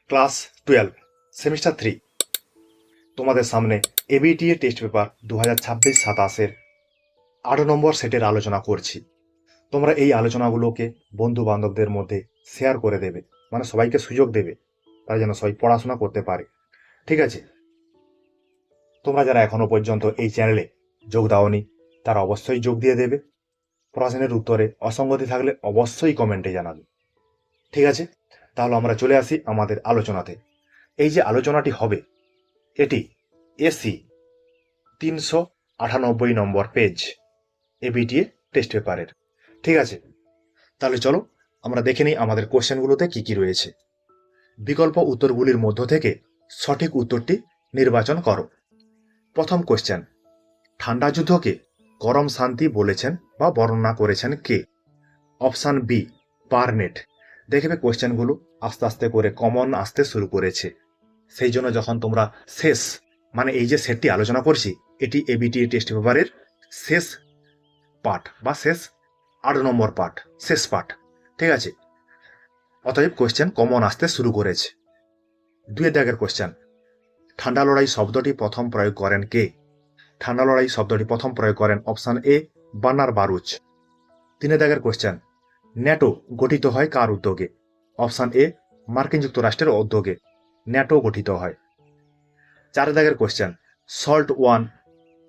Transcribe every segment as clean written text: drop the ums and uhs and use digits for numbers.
Class 12 semester 3 তোমাদের সামনে ABTA test paper 2026-27 8 নম্বর সেটের আলোচনা করছি। তোমরা এই আলোচনাগুলোকে বন্ধু বান্ধবদের মধ্যে শেয়ার করে দেবে, মানে সবাইকে সুযোগ দেবে, তারা যেন সবাই পড়াশোনা করতে পারে। ঠিক আছে? তোমরা যারা এখনো পর্যন্ত এই চ্যানেলে যোগ দাওনি তারা অবশ্যই যোগ দিয়ে দেবে। প্রশ্নের উত্তরে অসঙ্গতি থাকলে অবশ্যই কমেন্টে জানাবে। ঠিক আছে, তাহলে আমরা চলে আসি আমাদের আলোচনাতে। এই যে আলোচনাটি হবে এটি এসি 398 নম্বর পেজ এবিটিএ টেস্ট পেপারের। ঠিক আছে, তাহলে চলো আমরা দেখে নিই আমাদের কোশ্চেনগুলোতে কি কি রয়েছে। বিকল্প উত্তরগুলির মধ্য থেকে সঠিক উত্তরটি নির্বাচন করো। প্রথম কোশ্চেন, ঠান্ডা যুদ্ধকে গরম শান্তি বলেছেন বা বর্ণনা করেছেন কে? Option B, Burnett. দেখবে কোশ্চেনগুলো আস্তে আস্তে করে কমন আসতে শুরু করেছে, সেই জন্য যখন তোমরা শেষ, মানে এই যে সেটটি আলোচনা করছি এটি এবিটিএ টেস্ট পেপারের শেষ পার্ট বা শেষ 8 নম্বর পার্ট, শেষ পার্ট। ঠিক আছে, অতএব কোশ্চেন কমন আসতে শুরু করেছে। 2 দাগের কোশ্চেন, ঠান্ডা লড়াই শব্দটি প্রথম প্রয়োগ করেন কে? ঠান্ডা লড়াই শব্দটি প্রথম প্রয়োগ করেন অপশান এ, বার্নার বারুচ। 3 দাগের কোশ্চেন, ন্যাটো গঠিত হয় কার উদ্যোগে? অপশান এ, মার্কিন যুক্তরাষ্ট্রের উদ্যোগে ন্যাটো গঠিত হয়। 4 দাগের কোশ্চেন, সল্ট ওয়ান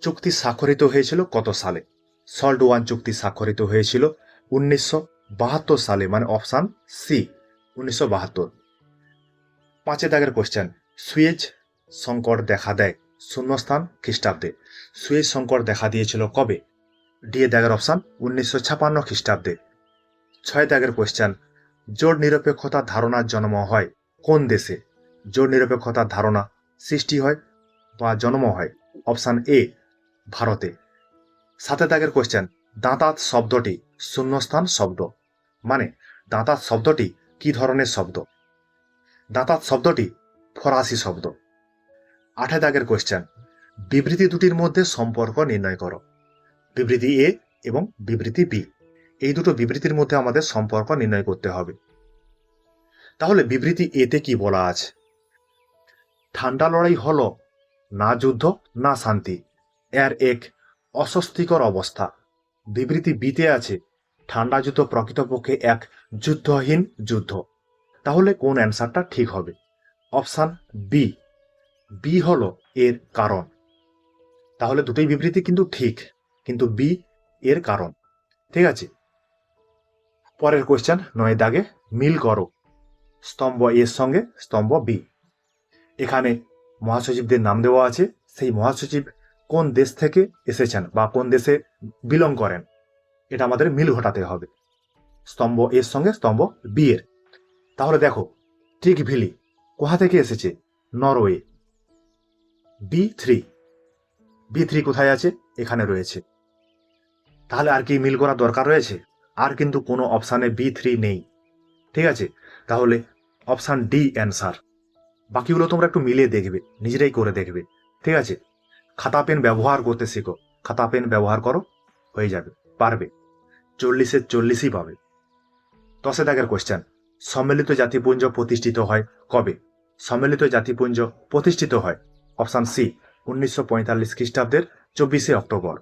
চুক্তি স্বাক্ষরিত হয়েছিল কত সালে? সল্ট ওয়ান চুক্তি স্বাক্ষরিত হয়েছিল 1972 সালে, মানে অপশান সি, 1972। 5 দাগের কোশ্চেন, সুয়েজ সংকট দেখা দেয় শূন্যস্থান খ্রিস্টাব্দে। সুয়েজ সংকট দেখা দিয়েছিল কবে? ডি দাগের অপশান 1956 খ্রিস্টাব্দে। 6 দাগের কোশ্চেন, জোট নিরপেক্ষতার ধারণার জন্ম হয় কোন দেশে? জোট নিরপেক্ষতার ধারণা সৃষ্টি হয় বা জন্ম হয় অপশান এ, ভারতে। 7 দাগের কোশ্চেন, দাঁতাত শব্দটি শূন্যস্থান শব্দ, মানে দাঁতাত শব্দটি কি ধরনের শব্দ? দাঁতাত শব্দটি ফরাসি শব্দ। 8 দাগের কোশ্চেন, বিবৃতি দুটির মধ্যে সম্পর্ক নির্ণয় করো। বিবৃতি এ এবং বিবৃতি বি, এই দুটো বিবৃতির মধ্যে আমাদের সম্পর্ক নির্ণয় করতে হবে। তাহলে বিবৃতি এতে কি বলা আছে? ঠান্ডা লড়াই হলো না যুদ্ধ না শান্তি, এর এক অস্বস্তিকর অবস্থা। বিবৃতি বিতে আছে ঠান্ডা যুদ্ধ প্রকৃতপক্ষে এক যুদ্ধহীন যুদ্ধ। তাহলে কোন অ্যান্সারটা ঠিক হবে? অপশান বি, বি হলো এর কারণ। তাহলে দুটোই বিবৃতি কিন্তু ঠিক, কিন্তু বি এর কারণ। ঠিক আছে, পরের কোশ্চেন 9 দাগে মিল করো স্তম্ভ এর সঙ্গে স্তম্ভ বি। এখানে মহাসচিবদের নাম দেওয়া আছে, সেই মহাসচিব কোন দেশ থেকে এসেছেন বা কোন দেশে বিলং করেন, এটা আমাদের মিল ঘটাতে হবে স্তম্ভ এর সঙ্গে স্তম্ভ বি এর। তাহলে দেখো, ট্রিগভিলি কোথা থেকে এসেছে? নরওয়ে। বি3, বি3 কোথায় আছে? এখানে রয়েছে। তাহলে আর কি মিল করা দরকার রয়েছে? আর কিন্তু কোনো অপশানে বি3 নেই। ঠিক আছে, তাহলে অপশান ডি অ্যান্সার। বাকিগুলো তোমরা একটু মিলিয়ে দেখবে, নিজেরাই করে দেখবে। ঠিক আছে, খাতা পেন ব্যবহার করতে শেখো, খাতা পেন ব্যবহার করো, হয়ে যাবে, পারবে। 40-এ 40ই পাবে। 10 দাগের কোশ্চেন, সম্মিলিত জাতিপুঞ্জ প্রতিষ্ঠিত হয় কবে? সম্মিলিত জাতিপুঞ্জ প্রতিষ্ঠিত হয় অপশান সি, 1945 খ্রিস্টাব্দের 24শে অক্টোবর।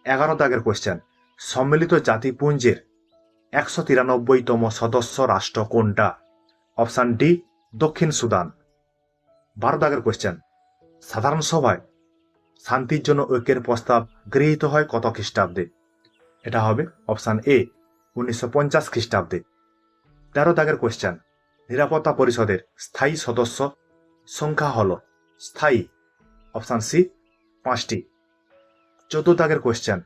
11 দাগের কোশ্চেন, সম্মিলিত জাতিপুঞ্জের 193তম সদস্য রাষ্ট্র কোনটা? অপশান ডি, দক্ষিণ সুদান। 12 দাগের কোশ্চেন, সাধারণ সভায় শান্তির জন্য ঐক্যের প্রস্তাব গৃহীত হয় কত খ্রিস্টাব্দে? এটা হবে অপশান এ, 1950 খ্রিস্টাব্দে। 13 দাগের কোশ্চেন, নিরাপত্তা পরিষদের স্থায়ী সদস্য সংখ্যা হল স্থায়ী অপশান সি, 5টি। 14 দাগের কোশ্চেন,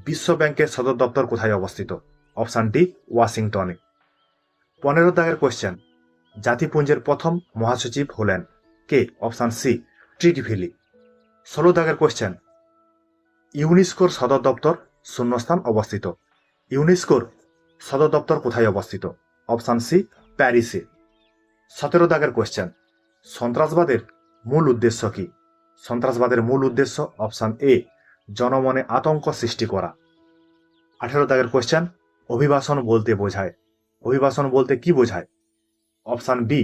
বিশ্ব ব্যাংকের সদর দপ্তর কোথায় অবস্থিত? অপশান ডি, ওয়াশিংটনে। 15 দাগের কোশ্চেন, জাতিপুঞ্জের প্রথম মহাসচিব হলেন কে? Option C, ট্রিগভিলি। 16 দাগের কোশ্চেন, ইউনেস্কোর সদর দপ্তর শূন্যস্থান অবস্থিত। ইউনেস্কোর সদর দপ্তর কোথায় অবস্থিত? অপশান সি, প্যারিসে। 17 দাগের কোশ্চেন, সন্ত্রাসবাদের মূল উদ্দেশ্য কি? সন্ত্রাসবাদের মূল উদ্দেশ্য অপশান এ, জনমনে আতঙ্ক সৃষ্টি করা। 18 দাগের কোশ্চেন, অভিবাসন বলতে বোঝায়, অভিবাসন বলতে কি বোঝায়? অপশান বি,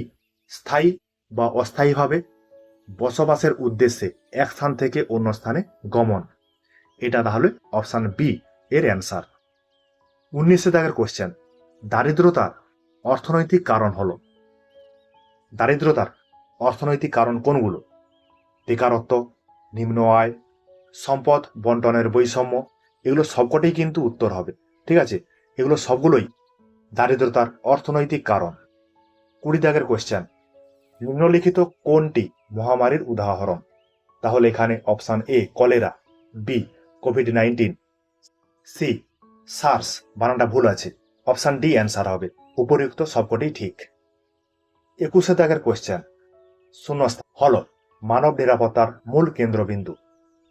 স্থায়ী বা অস্থায়ীভাবে বসবাসের উদ্দেশ্যে এক স্থান থেকে অন্য স্থানে গমন। এটা তাহলে অপশন বি এর অ্যান্সার। 19 দাগের কোশ্চেন, দারিদ্রতার অর্থনৈতিক কারণ হলো। দারিদ্রতার অর্থনৈতিক কারণ কোনগুলো? বেকারত্ব, নিম্ন আয়, সম্পদ বন্টনের বৈষম্য, এগুলো সবকটাই কিন্তু উত্তর হবে। ঠিক আছে, এগুলো সবগুলোই দারিদ্রতার অর্থনৈতিক কারণ। 20 দাগের কোশ্চেন, নিম্নলিখিত কোনটি মহামারীর উদাহরণ? তাহলে এখানে অপশন এ কলেরা, বি কোভিড-19, সি সার্স, বানানটা ভুল আছে, অপশন ডি অ্যান্সার হবে। উপযুক্ত সবকটি ঠিক। 21 দাগের কোশ্চেন, শূন্যস্থান হল মানব নিরাপত্তার মূল কেন্দ্রবিন্দু।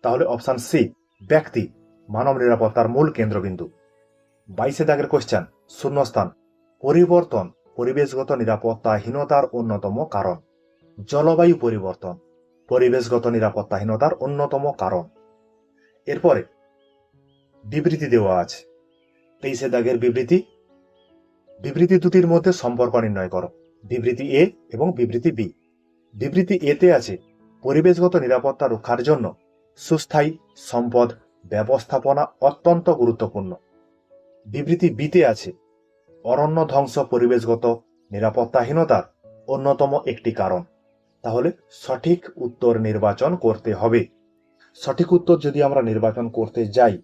তাহলে অপশন সি ব্যক্তি মানব নিরাপত্তার মূল কেন্দ্রবিন্দু। 22 দাগের কোশ্চেন, শূন্যস্থান পরিবর্তন পরিবেশগত নিরাপত্তাহীনতার অন্যতম কারণ। জলবায়ু পরিবর্তন পরিবেশগত নিরাপত্তাহীনতার অন্যতম কারণ। এরপরে বিবৃতি দেওয়া আছে। 23 দাগের বিবৃতি, বিবৃতি দুটির মধ্যে সম্পর্ক নির্ণয় করো। বিবৃতি এ এবং বিবৃতি বি। বিবৃতি এতে আছে পরিবেশগত নিরাপত্তা রক্ষার জন্য সুস্থায়ী সম্পদ ব্যবস্থাপনা অত্যন্ত গুরুত্বপূর্ণ। বিবৃতি বিতে আছে অরণ্য ধ্বংস পরিবেশগত নিরাপত্তাহীনতার অন্যতম একটি কারণ। তাহলে সঠিক উত্তর নির্বাচন করতে হবে। সঠিক উত্তর যদি আমরা নির্বাচন করতে যাই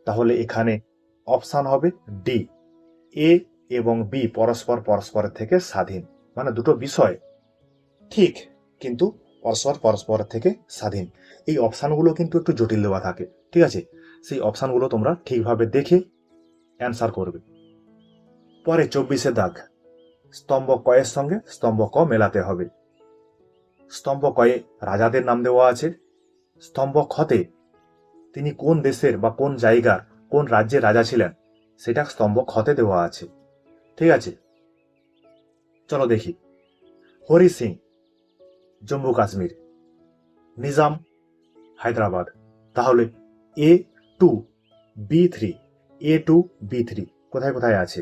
তাহলে এখানে অপশন হবে ডি, এ এবং বি পরস্পরের থেকে স্বাধীন। মানে দুটো বিষয় ঠিক কিন্তু পরস্পরের থেকে স্বাধীন। এই অপশানগুলো কিন্তু একটু জটিল দেওয়া থাকে। ঠিক আছে, সেই অপশানগুলো তোমরা ঠিকভাবে দেখে অ্যান্সার করবে। পরে 24 দাগ, স্তম্ভ কয়ের সঙ্গে স্তম্ভ ক মেলাতে হবে। স্তম্ভ কয়ে রাজাদের নাম দেওয়া আছে। স্তম্ভ খতে তিনি কোন দেশের বা কোন জায়গার কোন রাজ্যের রাজা ছিলেন সেটা স্তম্ভ খতে দেওয়া আছে। ঠিক আছে, চলো দেখি। হরি সিং জম্মু কাশ্মীর, নিজাম হায়দ্রাবাদ। তাহলে A2B3, A2B3 কোথায় কোথায় আছে?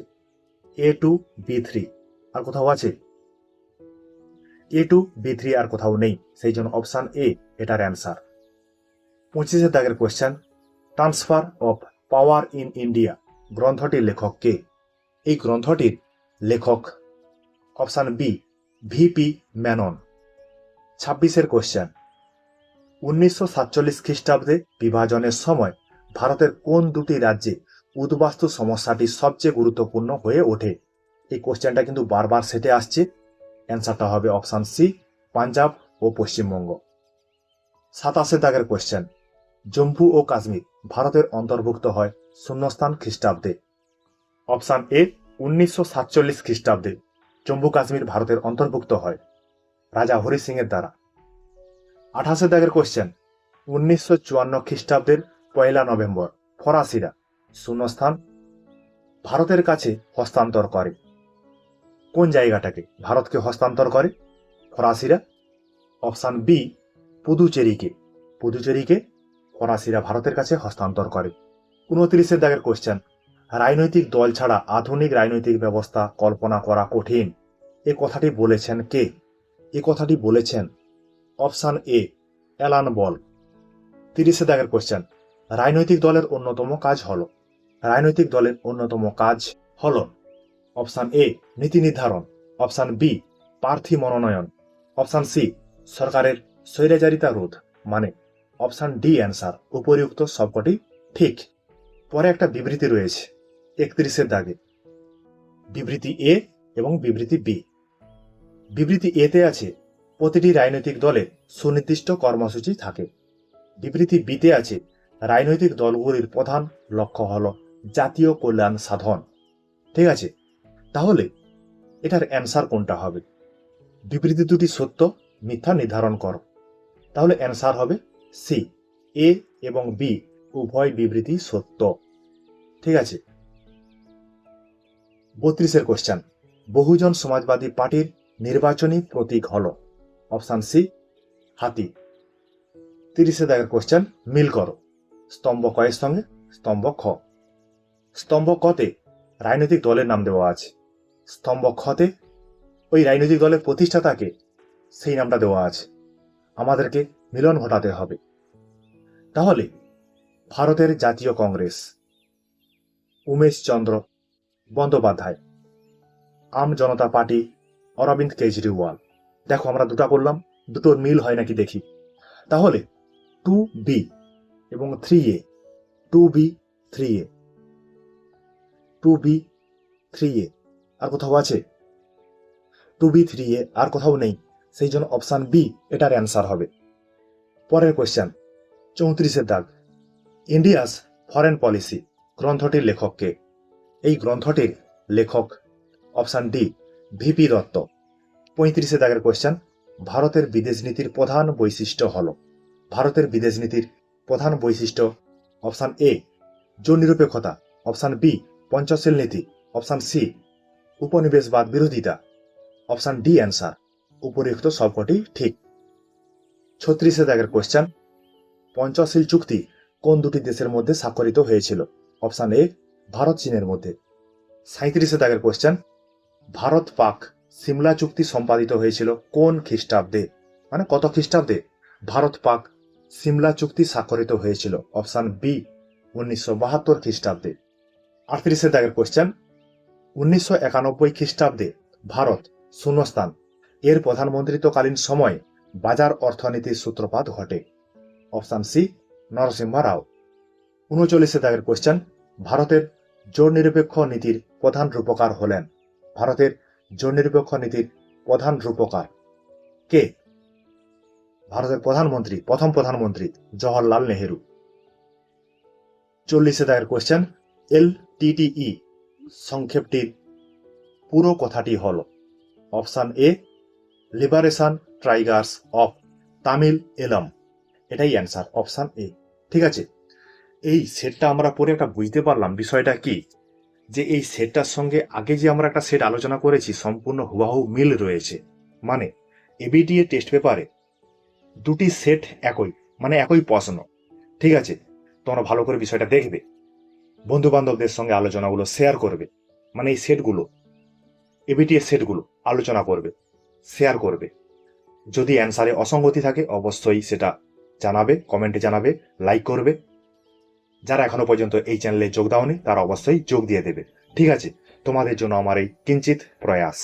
A2B3 আর কোথাও আছে? A2B3 আর কোথাও নেই, সেই জন্য অপশন এ এটার অ্যান্সার। 25 দাগের question, transfer of power in India গ্রন্থটির লেখক কে? এই গ্রন্থটির লেখক option B VP Menon. 26 question, 1947 খ্রিস্টাব্দে বিভাজনের সময় ভারতের কোন দুটি রাজ্যে উদ্বাস্তু সমস্যাটি সবচেয়ে গুরুত্বপূর্ণ হয়ে ওঠে? এই কোশ্চেনটা কিন্তু বারবার সেটে আসছে। অ্যান্সারটা হবে অপশন সি পাঞ্জাব ও পশ্চিমবঙ্গ। 27 দাগের কোশ্চেন, জম্মু ও কাশ্মীর ভারতের অন্তর্ভুক্ত হয় শূন্যস্থান খ্রিস্টাব্দে। অপশন এ 1947 খ্রিস্টাব্দে জম্মু কাশ্মীর ভারতের অন্তর্ভুক্ত হয় রাজা হরি সিং এর দ্বারা। 28 দাগের কোশ্চেন, 1954 খ্রিস্টাব্দের 1 নভেম্বর ফরাসিরা শূন্যস্থান ভারতের কাছে হস্তান্তর করে। কোন জায়গাটাকে ভারতকে হস্তান্তর করে ফরাসিরা? Option B পুদুচেরিকে। পুদুচেরিকে ফরাসিরা ভারতের কাছে হস্তান্তর করে। 29 দাগের কোশ্চেন, রাজনৈতিক দল ছাড়া আধুনিক রাজনৈতিক ব্যবস্থা কল্পনা করা কঠিন। এ কথাটি বলেছেন কে? এ কথাটি বলেছেন অপশন এ অ্যালান বল। 30 দাগের কোশ্চেন, রাজনৈতিক দলের অন্যতম কাজ হলো। রাজনৈতিক দলের অন্যতম কাজ হলো অপশন এ নীতি নির্ধারণ, অপশন বি প্রার্থী মনোনয়ন, অপশন সি সরকারের স্বৈরাচারিতা রোধ। মানে অপশন ডি অ্যান্সার। উপরিউক্ত সবকটি ঠিক। পরে একটা বিবৃতি রয়েছে 31 দাগে, বিবৃতি এ এবং বিবৃতি বি। বিবৃতি এতে আছে প্রতিটি রাজনৈতিক দলের সুনির্দিষ্ট কর্মসূচি থাকে। বিবৃতি বিতে আছে রাজনৈতিক দলগুলির প্রধান লক্ষ্য হল জাতীয় কল্যাণ সাধন। ঠিক আছে, তাহলে এটার অ্যান্সার কোনটা হবে? বিবৃতি দুটি সত্য মিথ্যা নির্ধারণ করো। তাহলে অ্যান্সার হবে সি, এ এবং বি উভয় বিবৃতি সত্য। ঠিক আছে। 32 কোশ্চেন, বহুজন সমাজবাদী পার্টির নির্বাচনী প্রতীক হল। অপশন সি হাতি। 30 দাগের কোশ্চেন মিল করো। স্তম্ভ কয়ের সঙ্গে স্তম্ভ খ। স্তম্ভ কতে রাজনৈতিক দলের নাম দেওয়া আছে। স্তম্ভ খতে ওই রাজনৈতিক দলের প্রতিষ্ঠাতাকে সেই নামটা দেওয়া আছে। আমাদেরকে মিলন ঘটাতে হবে। তাহলে ভারতের জাতীয় কংগ্রেস, উমেশ চন্দ্র বন্দ্যোপাধ্যায়। আম জনতা পার্টি, অরবিন্দ কেজরিওয়াল। দেখো আমরা দুটো করলাম, দুটোর মিল হয় নাকি দেখি। তাহলে 2B এবং 3A, 2B 3A, 2B 3A আর কোথাও আছে? 2B 3A আর কোথাও নেই, সেই জন্য অপশন বি এটার অ্যান্সার হবে। পরের কোয়েশ্চেন 34-এর দাগ। ইন্ডিয়াস ফরেন পলিসি গ্রন্থটির লেখককে? এই গ্রন্থটির লেখক অপশন ডি ভিপি দত্ত। 35-এর দাগের কোয়েশ্চেন, ভারতের বিদেশ নীতির প্রধান বৈশিষ্ট্য হল? ভারতের বিদেশ নীতির প্রধান বৈশিষ্ট্য অপশন এ জোট নিরপেক্ষতা, অপশন বি পঞ্চশীল নীতি, অপশন সি উপনিবেশবাদ বিরোধিতা, অপশন ডি অ্যান্সার উপরিউক্ত সবকটি ঠিক। 36-এর দাগের কোয়েশ্চেন, পঞ্চশীল চুক্তি কোন দুটি দেশের মধ্যে স্বাক্ষরিত হয়েছিল? অপশন এ ভারত চীনের মধ্যে। 37-এর দাগের কোয়েশ্চেন, ভারত পাক সিমলা চুক্তি সম্পাদিত হয়েছিল কোন খ্রিস্টাব্দে? মানে কত খ্রিস্টাব্দে ভারত পাক সিমলা চুক্তি স্বাক্ষরিত হয়েছিল? অপশন বি 1972 খ্রিস্টাব্দে। 38-এর দাগের কোয়েশ্চেন, 1991 খ্রিস্টাব্দে ভারত শূন্যস্থান এর প্রধানমন্ত্রিত্বকালীন সময়ে বাজার অর্থনীতির সূত্রপাত ঘটে? অপশন সি নরসিংহ রাও। 39-এর দাগের কোয়েশ্চেন, ভারতের জোট নিরপেক্ষ নীতির প্রধান রূপকার হলেন? ভারতের জোট নিরপেক্ষ নীতির প্রধান রূপকার কে? ভারতের প্রধানমন্ত্রী, প্রথম প্রধানমন্ত্রী জওহরলাল নেহেরু। 40-এর দাগের কোয়েশ্চেন, LTTE সংক্ষেপটির পুরো কথাটি হল? Option A liberation Tigers of Tamil এলম, এটাই অ্যান্সার, অপশন এ। ঠিক আছে, এই সেটটা আমরা পরে একটা বুঝতে পারলাম বিষয়টা কি, যে এই সেটটার সঙ্গে আগে যে আমরা একটা সেট আলোচনা করেছি সম্পূর্ণ হুবাহু মিল রয়েছে। মানে এবিটিএ টেস্ট পেপারে দুটি সেট একই, মানে একই প্রশ্ন। ঠিক আছে, তোমরা ভালো করে বিষয়টা দেখবে, বন্ধু বান্ধবদের সঙ্গে আলোচনাগুলো শেয়ার করবে, মানে এই সেটগুলো এবিটিএ সেটগুলো আলোচনা করবে, শেয়ার করবে। যদি অ্যান্সারে অসঙ্গতি থাকে অবশ্যই সেটা জানাবে, কমেন্টে জানাবে, লাইক করবে। যারা এখনো পর্যন্ত এই চ্যানেলে যোগ দাওনি তারা অবশ্যই যোগ দিয়ে দেবে। ঠিক আছে, তোমাদের জন্য আমার এই কিঞ্চিত প্রয়াস।